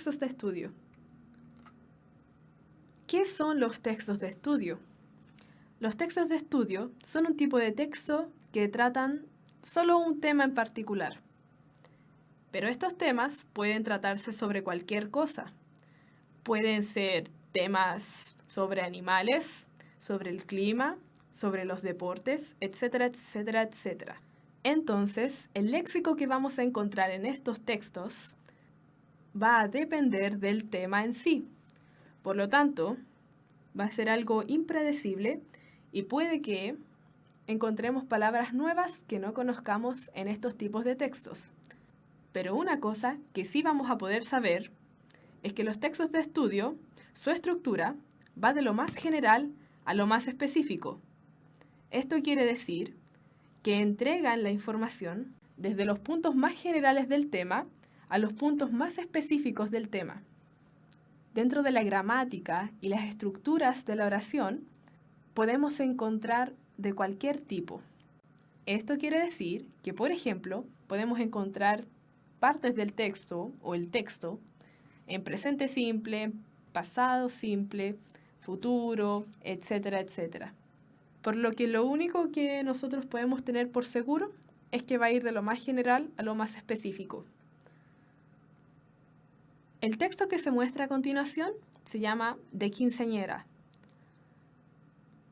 textos de estudio. ¿Qué son los textos de estudio? Los textos de estudio son un tipo de texto que tratan solo un tema en particular. Pero estos temas pueden tratarse sobre cualquier cosa. Pueden ser temas sobre animales, sobre el clima, sobre los deportes, etcétera, etcétera, etcétera. Entonces, el léxico que vamos a encontrar en estos textos va a depender del tema en sí. Por lo tanto, va a ser algo impredecible y puede que encontremos palabras nuevas que no conozcamos en estos tipos de textos. Pero una cosa que sí vamos a poder saber es que los textos de estudio, su estructura, va de lo más general a lo más específico. Esto quiere decir que entregan la información desde los puntos más generales del tema a los puntos más específicos del tema. Dentro de la gramática y las estructuras de la oración, podemos encontrar de cualquier tipo. Esto quiere decir que, por ejemplo, podemos encontrar partes del texto o el texto en presente simple, pasado simple, futuro, etcétera, etcétera. Por lo que lo único que nosotros podemos tener por seguro es que va a ir de lo más general a lo más específico. El texto que se muestra a continuación se llama De quinceañera.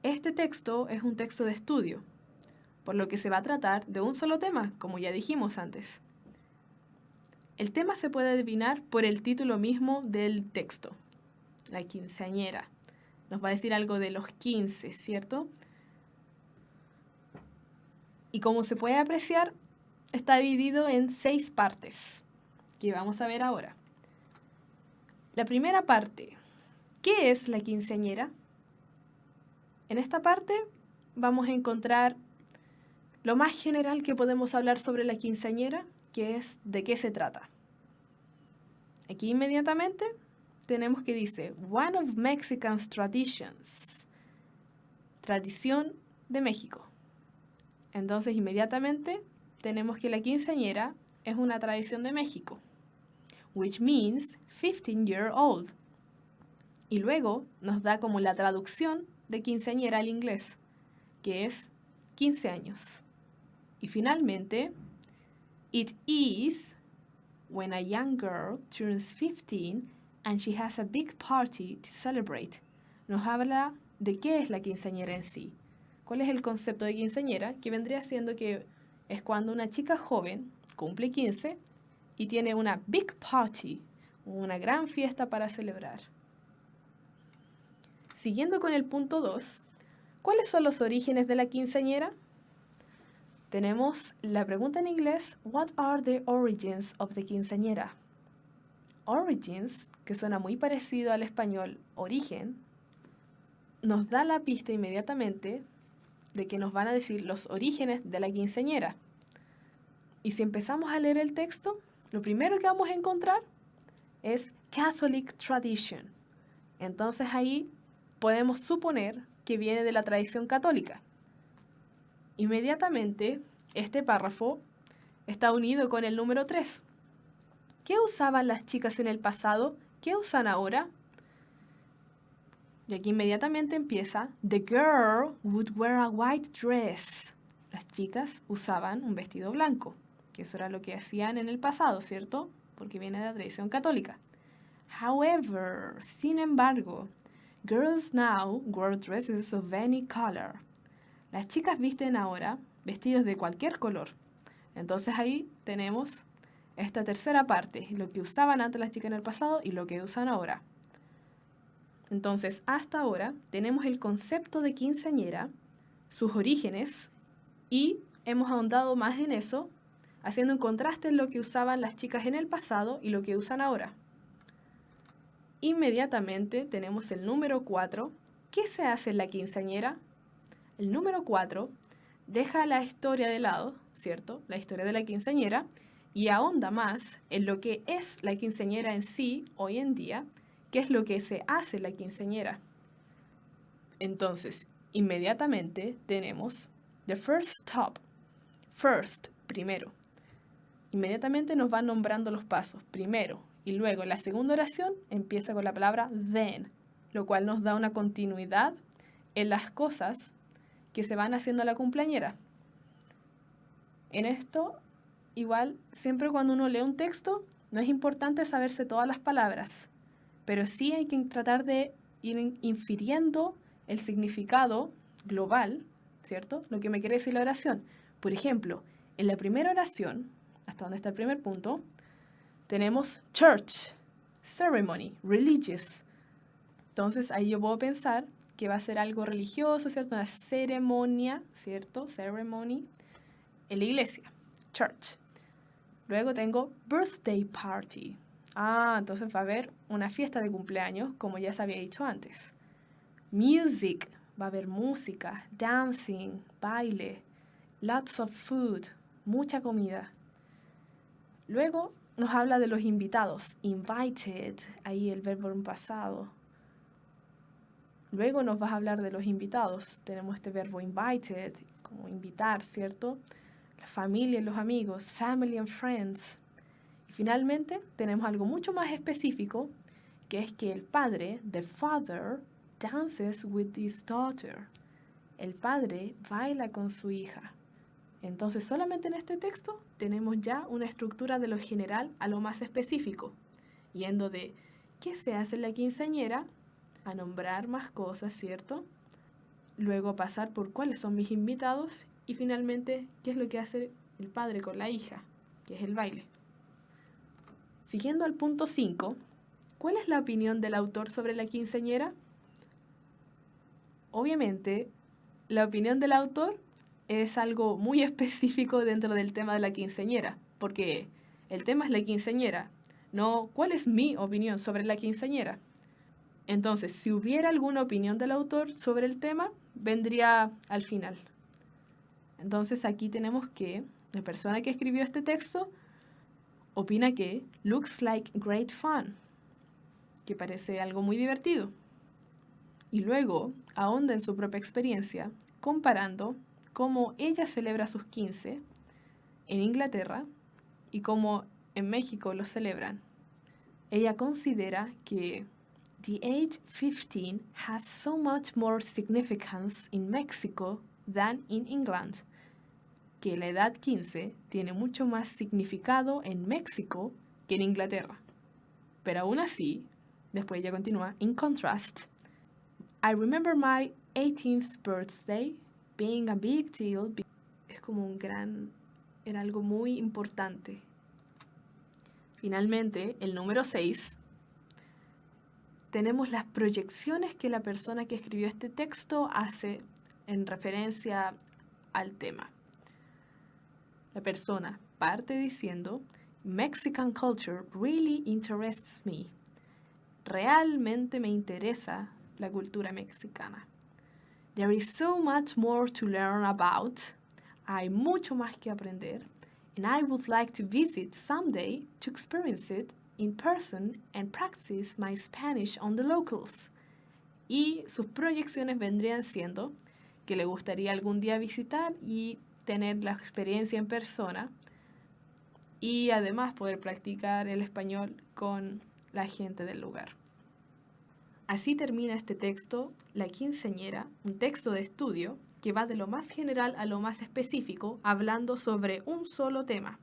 Este texto es un texto de estudio, por lo que se va a tratar de un solo tema, como ya dijimos antes. El tema se puede adivinar por el título mismo del texto, la quinceañera. Nos va a decir algo de los 15, ¿cierto? Y como se puede apreciar, está dividido en 6 partes, que vamos a ver ahora. La primera parte, ¿qué es la quinceañera? En esta parte vamos a encontrar lo más general que podemos hablar sobre la quinceañera, que es de qué se trata. Aquí inmediatamente tenemos que dice, one of Mexican's traditions, tradición de México. Entonces inmediatamente tenemos que la quinceañera es una tradición de México, which means 15-year-old. Y luego nos da como la traducción de quinceañera al inglés, que es 15 años. Y finalmente, it is when a young girl turns 15 and she has a big party to celebrate. Nos habla de qué es la quinceañera en sí. ¿Cuál es el concepto de quinceañera? Que vendría siendo que es cuando una chica joven cumple 15 y tiene una big party, una gran fiesta para celebrar. Siguiendo con el punto 2, ¿cuáles son los orígenes de la quinceañera? Tenemos la pregunta en inglés, what are the origins of the quinceañera? Origins, que suena muy parecido al español origen, nos da la pista inmediatamente de que nos van a decir los orígenes de la quinceañera. Y si empezamos a leer el texto, lo primero que vamos a encontrar es Catholic tradition. Entonces ahí podemos suponer que viene de la tradición católica. Inmediatamente, este párrafo está unido con el número 3. ¿Qué usaban las chicas en el pasado? ¿Qué usan ahora? Y aquí inmediatamente empieza, the girl would wear a white dress. Las chicas usaban un vestido blanco, que eso era lo que hacían en el pasado, ¿cierto? Porque viene de la tradición católica. However, sin embargo, girls now wear dresses of any color. Las chicas visten ahora vestidos de cualquier color. Entonces ahí tenemos esta tercera parte, lo que usaban antes las chicas en el pasado y lo que usan ahora. Entonces, hasta ahora tenemos el concepto de quinceañera, sus orígenes, y hemos ahondado más en eso, haciendo un contraste en lo que usaban las chicas en el pasado y lo que usan ahora. Inmediatamente tenemos el número 4. ¿Qué se hace en la quinceañera? El número 4 deja la historia de lado, ¿cierto? La historia de la quinceañera, y ahonda más en lo que es la quinceañera en sí hoy en día, que es lo que se hace en la quinceañera. Entonces, inmediatamente tenemos the first stop. First, primero. Inmediatamente nos van nombrando los pasos. Primero, Y luego la segunda oración empieza con la palabra then, lo cual nos da una continuidad en las cosas que se van haciendo a la cumpleañera. En esto, igual, siempre cuando uno lee un texto, no es importante saberse todas las palabras, pero sí hay que tratar de ir infiriendo el significado global, ¿cierto? Lo que me quiere decir la oración. Por ejemplo, en la primera oración, hasta donde está el primer punto, tenemos church, ceremony, religious. Entonces ahí yo puedo pensar que va a ser algo religioso, ¿cierto? Una ceremonia, ¿cierto? Ceremony en la iglesia, church. Luego tengo birthday party. Entonces va a haber una fiesta de cumpleaños, como ya se había dicho antes. Music, va a haber música, dancing, baile, lots of food, mucha comida. Luego nos habla de los invitados, invited, ahí el verbo en pasado. Luego nos vas a hablar de los invitados. Tenemos este verbo invited, como invitar, ¿cierto? La familia y los amigos, family and friends. Y finalmente tenemos algo mucho más específico, que es que el padre, the father, dances with his daughter. El padre baila con su hija. Entonces solamente en este texto tenemos ya una estructura de lo general a lo más específico, yendo de qué se hace en la quinceañera a nombrar más cosas, ¿cierto? Luego pasar por cuáles son mis invitados y finalmente qué es lo que hace el padre con la hija, que es el baile. Siguiendo al punto 5, ¿cuál es la opinión del autor sobre la quinceañera? Obviamente, la opinión del autor es algo muy específico dentro del tema de la quinceañera, porque el tema es la quinceañera, no cuál es mi opinión sobre la quinceañera. Entonces, si hubiera alguna opinión del autor sobre el tema, vendría al final. Entonces, aquí tenemos que la persona que escribió este texto opina que looks like great fun, que parece algo muy divertido. Y luego ahonda en su propia experiencia, comparando cómo ella celebra sus 15 en Inglaterra y cómo en México los celebran. Ella considera que the age 15 has so much more significance in Mexico than in England, que la edad 15 tiene mucho más significado en México que en Inglaterra. Pero aún así, después ella continúa, in contrast, I remember my 18th birthday being a big deal. Es como era algo muy importante. Finalmente, el número 6, tenemos las proyecciones que la persona que escribió este texto hace en referencia al tema. La persona parte diciendo, Mexican culture really interests me. Realmente me interesa la cultura mexicana. There is so much more to learn about. Hay mucho más que aprender. And I would like to visit someday to experience it in person and practice my Spanish on the locals. Y sus proyecciones vendrían siendo que le gustaría algún día visitar y tener la experiencia en persona y además poder practicar el español con la gente del lugar. Así termina este texto, La quinceañera, un texto de estudio que va de lo más general a lo más específico, hablando sobre un solo tema.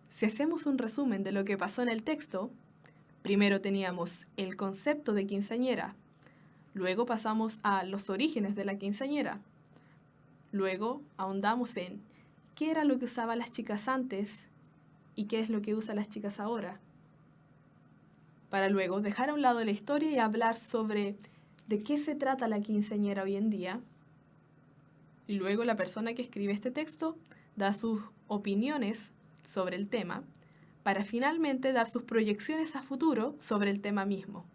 Si hacemos un resumen de lo que pasó en el texto, primero teníamos el concepto de quinceañera, luego pasamos a los orígenes de la quinceañera, luego ahondamos en qué era lo que usaban las chicas antes y qué es lo que usan las chicas ahora, para luego dejar a un lado la historia y hablar sobre de qué se trata la quinceañera hoy en día. Y luego la persona que escribe este texto da sus opiniones sobre el tema, para finalmente dar sus proyecciones a futuro sobre el tema mismo.